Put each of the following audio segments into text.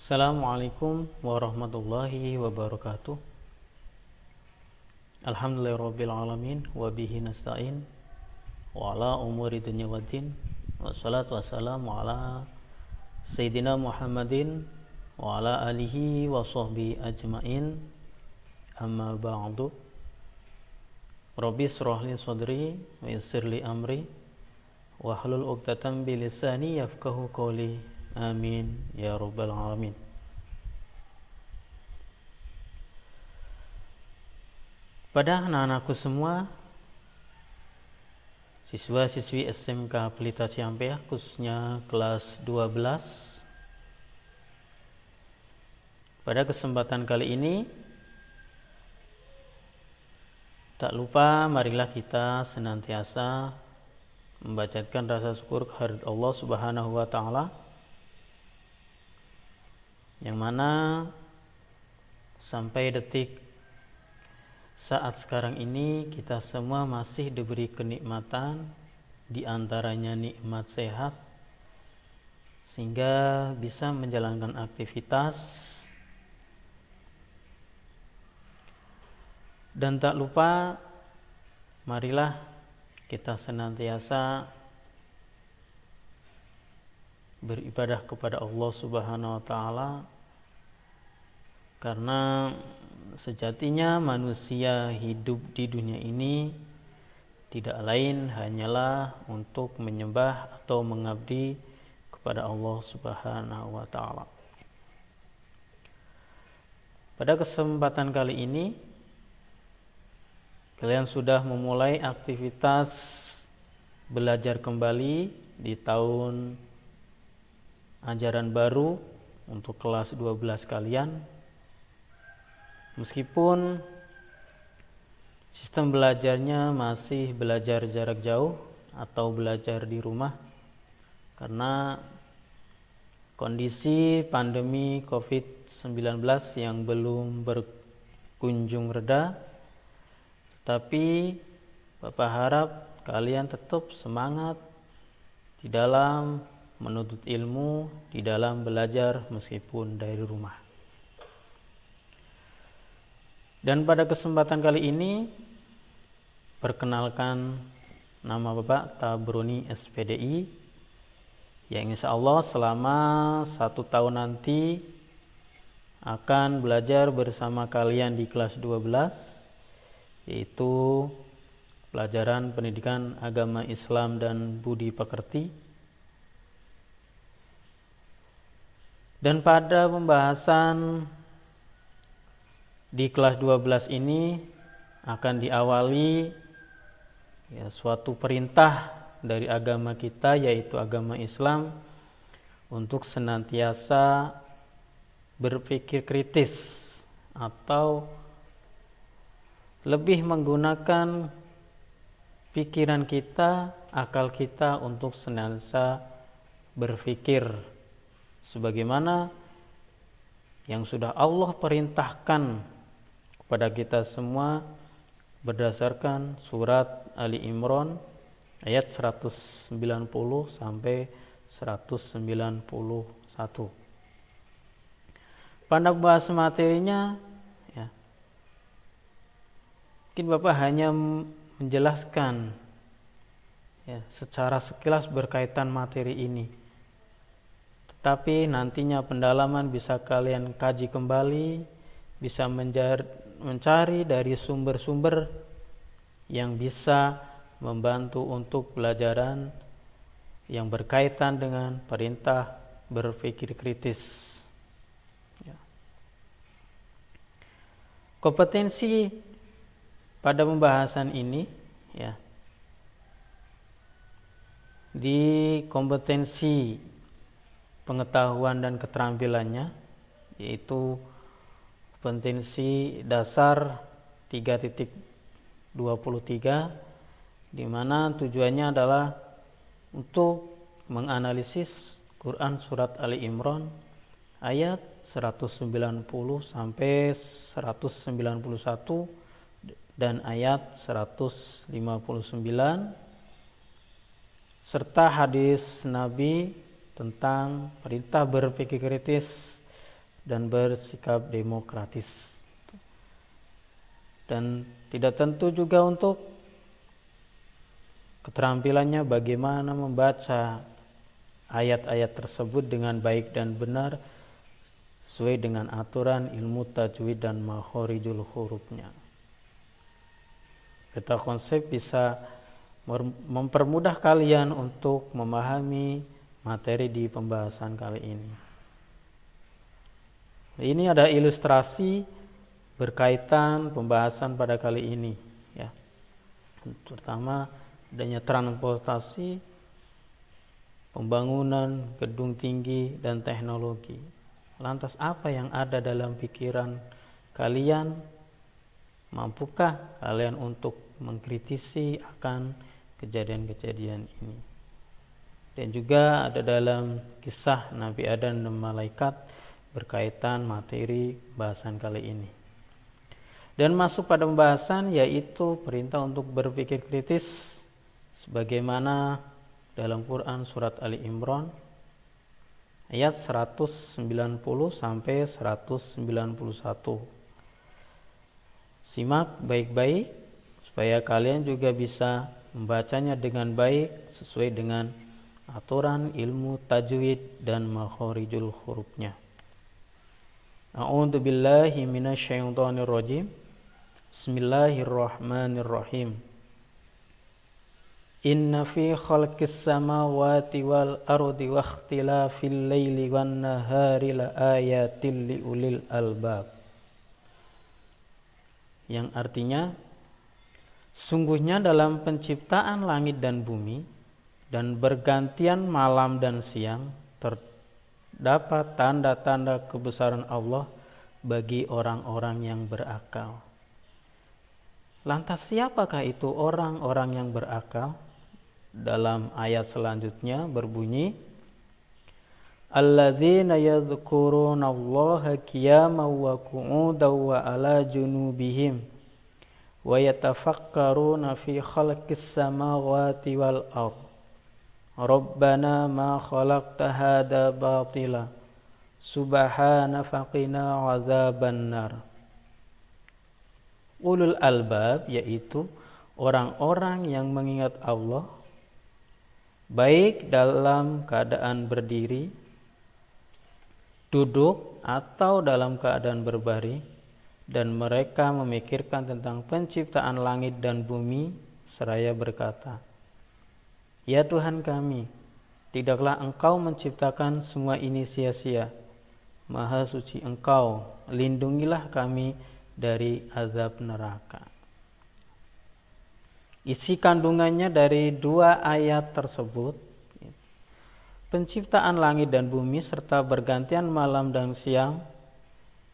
Assalamualaikum warahmatullahi wabarakatuh. Alhamdulillahirrabbilalamin. Wabihi nasta'in wa ala umuri dunya waddin. Wassalatu wassalamu ala Sayyidina Muhammadin wa ala alihi wa sahbihi ajmain. Amma ba'du. Rabbi shrah li sadri wa yassir li amri wahlul 'uqdatam bi lisani yafqahu qawli. Amin ya rabbal alamin. Pada anak-anakku semua, siswa-siswi SMK Pelita Ciampea, khususnya kelas 12, pada kesempatan kali ini tak lupa marilah kita senantiasa membacakan rasa syukur kehadirat Allah Subhanahu wa taala, yang mana sampai detik saat sekarang ini kita semua masih diberi kenikmatan, di antaranya nikmat sehat, sehingga bisa menjalankan aktivitas. Dan tak lupa marilah kita senantiasa beribadah kepada Allah Subhanahu wa taala, karena sejatinya manusia hidup di dunia ini tidak lain hanyalah untuk menyembah atau mengabdi kepada Allah Subhanahu wa taala. Pada kesempatan kali ini kalian sudah memulai aktivitas belajar kembali di tahun ajaran baru untuk kelas 12 kalian. Meskipun sistem belajarnya masih belajar jarak jauh atau belajar di rumah, karena kondisi pandemi COVID-19 yang belum berkunjung reda. Tapi Bapak harap kalian tetap semangat di dalam menuntut ilmu, di dalam belajar meskipun dari rumah. Dan pada kesempatan kali ini, perkenalkan, nama Bapak Tabroni SPDI, yang insya Allah selama 1 tahun nanti akan belajar bersama kalian di kelas 12, yaitu pelajaran pendidikan agama Islam dan budi pekerti. Dan pada pembahasan di kelas 12 ini akan diawali suatu perintah dari agama kita, yaitu agama Islam, untuk senantiasa berpikir kritis atau lebih menggunakan pikiran kita, akal kita untuk senantiasa berpikir sebagaimana yang sudah Allah perintahkan kepada kita semua berdasarkan surat Ali Imran ayat 190 sampai 191. Pada bahas materinya, mungkin Bapak hanya menjelaskan secara sekilas berkaitan materi ini. Tetapi nantinya pendalaman bisa kalian kaji kembali, bisa mencari dari sumber-sumber yang bisa membantu untuk pelajaran yang berkaitan dengan perintah berpikir kritis. Kompetensi pada pembahasan ini di kompetensi pengetahuan dan keterampilannya, yaitu kompetensi dasar 3.23, di mana tujuannya adalah untuk menganalisis Quran surat Ali Imran ayat 190 sampai 191 dan ayat 159, serta hadis Nabi tentang perintah berpikir kritis dan bersikap demokratis. Dan tidak tentu juga untuk keterampilannya bagaimana membaca ayat-ayat tersebut dengan baik dan benar sesuai dengan aturan ilmu tajwid dan makhorijul hurufnya. Peta konsep bisa mempermudah kalian untuk memahami materi di pembahasan kali ini. Ini ada ilustrasi berkaitan pembahasan pada kali ini, ya. Terutama adanya transportasi, pembangunan gedung tinggi dan teknologi. Lantas apa yang ada dalam pikiran kalian? Mampukah kalian untuk mengkritisi akan kejadian-kejadian ini? Dan juga ada dalam kisah Nabi Adam dan malaikat berkaitan materi bahasan kali ini. Dan masuk pada pembahasan yaitu perintah untuk berpikir kritis sebagaimana dalam Quran surat Ali Imran ayat 190 sampai 191. Simak baik-baik supaya kalian juga bisa membacanya dengan baik sesuai dengan aturan ilmu tajwid dan makhorijul hurufnya. A'udzu billahi minasyaitonir rajim. Bismillahirrahmanirrahim. Inna fi khalqis samawati wal ardi wa ikhtilafil laili wan nahari laayatil liulil albab. Yang artinya, sungguhnya dalam penciptaan langit dan bumi dan bergantian malam dan siang terdapat tanda-tanda kebesaran Allah bagi orang-orang yang berakal. Lantas siapakah itu orang-orang yang berakal? Dalam ayat selanjutnya berbunyi, alladzina yadhkuruna Allaha qiyaman wa qu'udan wa ala junubihim wa yatafakkaruna fi khalqis samawati wal ard. Rabbana ma khalaqta hadza batila subhana faqina azaban nar. Ulul albab yaitu orang-orang yang mengingat Allah baik dalam keadaan berdiri, duduk atau dalam keadaan berbaring, dan mereka memikirkan tentang penciptaan langit dan bumi seraya berkata, ya Tuhan kami, tidaklah Engkau menciptakan semua ini sia-sia. Maha suci Engkau, lindungilah kami dari azab neraka. Isi kandungannya dari dua ayat tersebut, penciptaan langit dan bumi serta bergantian malam dan siang,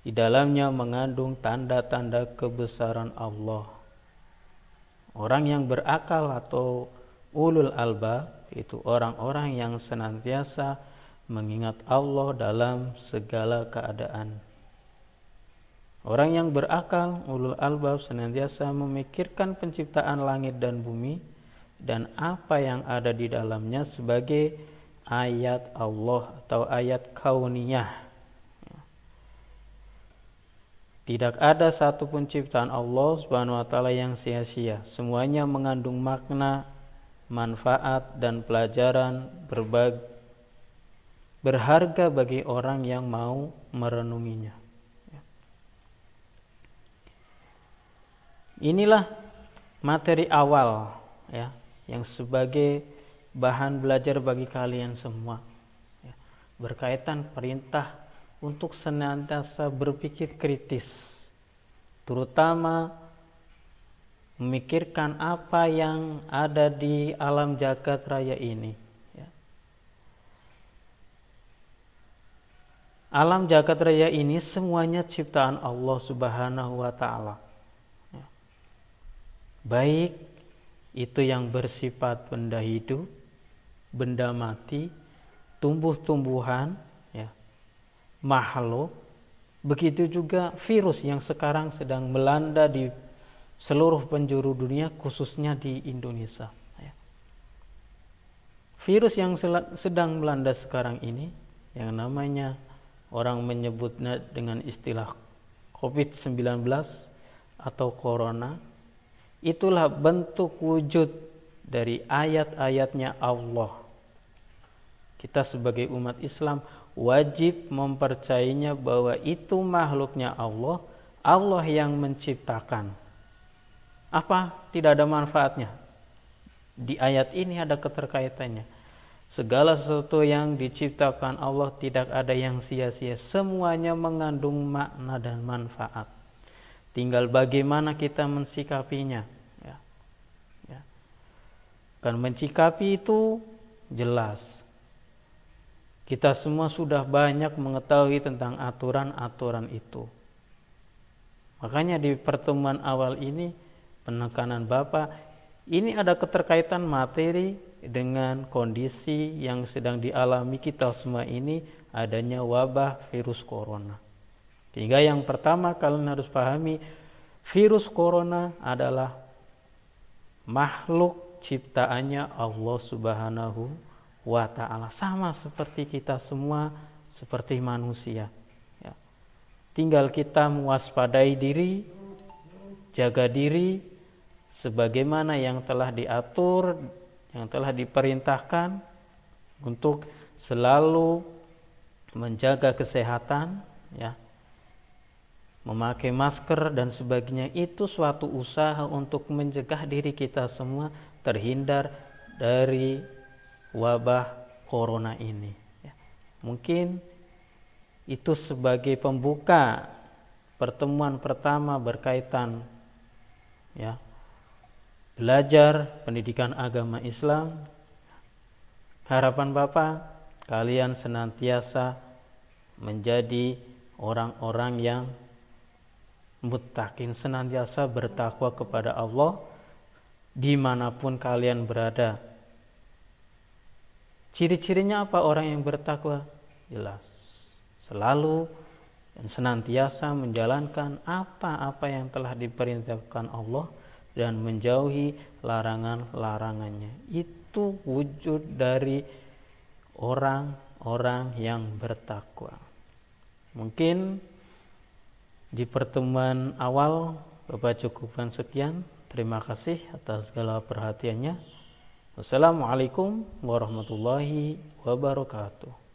di dalamnya mengandung tanda-tanda kebesaran Allah. Orang yang berakal atau ulul albab itu orang-orang yang senantiasa mengingat Allah dalam segala keadaan. Orang yang berakal, ulul albab, senantiasa memikirkan penciptaan langit dan bumi dan apa yang ada di dalamnya sebagai ayat Allah atau ayat kauniyah. Tidak ada satupun ciptaan Allah Subhanahu wa taala yang sia-sia. Semuanya mengandung makna, manfaat dan pelajaran berharga bagi orang yang mau merenunginya. Inilah materi awal ya, yang sebagai bahan belajar bagi kalian semua ya, berkaitan perintah untuk senantiasa berpikir kritis, terutama memikirkan apa yang ada di alam jagat raya ini ya. Alam jagat raya ini semuanya ciptaan Allah Subhanahu wa taala. Baik itu yang bersifat benda hidup, benda mati, tumbuh-tumbuhan, ya, makhluk, begitu juga virus yang sekarang sedang melanda di seluruh penjuru dunia, khususnya di Indonesia. Ya. Virus yang sedang melanda sekarang ini, yang namanya orang menyebutnya dengan istilah COVID-19 atau corona, itulah bentuk wujud dari ayat-ayatnya Allah. Kita sebagai umat Islam wajib mempercayainya bahwa itu makhluknya Allah, Allah yang menciptakan. Apa? Tidak ada manfaatnya. Di ayat ini ada keterkaitannya. Segala sesuatu yang diciptakan Allah tidak ada yang sia-sia. Semuanya mengandung makna dan manfaat. Tinggal bagaimana kita mensikapinya. Ya. Kan mencikapi itu jelas. Kita semua sudah banyak mengetahui tentang aturan-aturan itu. Makanya di pertemuan awal ini penekanan Bapak, ini ada keterkaitan materi dengan kondisi yang sedang dialami kita semua ini, adanya wabah virus corona. Sehingga yang pertama kalian harus pahami, virus corona adalah makhluk ciptaannya Allah Subhanahu wa ta'ala, sama seperti kita semua, seperti manusia ya. Tinggal kita mewaspadai diri, jaga diri sebagaimana yang telah diatur, yang telah diperintahkan untuk selalu menjaga kesehatan ya, memakai masker dan sebagainya. Itu suatu usaha untuk mencegah diri kita semua terhindar dari wabah corona ini ya. Mungkin itu sebagai pembuka pertemuan pertama berkaitan ya, belajar pendidikan agama Islam. Harapan Bapak, kalian senantiasa menjadi orang-orang yang muttaqin, senantiasa bertakwa kepada Allah dimanapun kalian berada. Ciri-cirinya apa orang yang bertakwa? Jelas, selalu dan senantiasa menjalankan apa-apa yang telah diperintahkan Allah dan menjauhi larangan-larangannya. Itu wujud dari orang-orang yang bertakwa. Mungkin di pertemuan awal Bapak cukupkan sekian. Terima kasih atas segala perhatiannya. Wassalamualaikum warahmatullahi wabarakatuh.